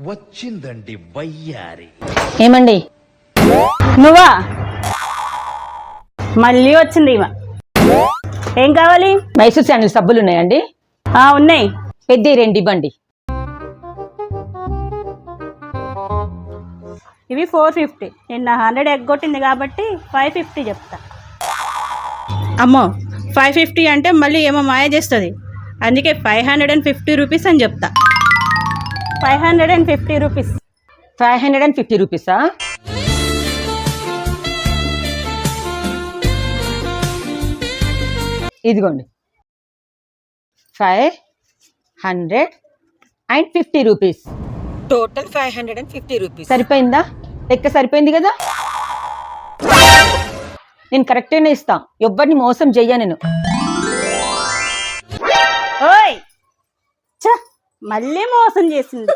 వచ్చిందండి వయ్యారి. ఏమండి? నువ్వా? మళ్ళీ వచ్చింది ఇవ. ఏం కావాలి? మైసూర్ శాండిల్ సబ్బులు ఉన్నాయండి? ఉన్నాయి. పెద్ద రెండు ఇవ్వండి. ఇవి 450. నిన్న 100 ఎగ్గొట్టింది కాబట్టి 550 చెప్తా. అమ్మో 550 అంటే మళ్ళీ ఏమో మాయ చేస్తుంది, అందుకే 550 రూపీస్ అని చెప్తా. 550 రూపీస్. 550 రూపీసా? ఇదిగోండి 550 రూపీస్. Total 550 rupees. సరిపోయిందా? లెక్క సరిపోయింది కదా? నేను కరెక్ట్గానే ఇస్తా, ఎవ్వరిని మోసం చెయ్యా నేను. ఓయ్ మళ్ళీ మోసం చేసింది.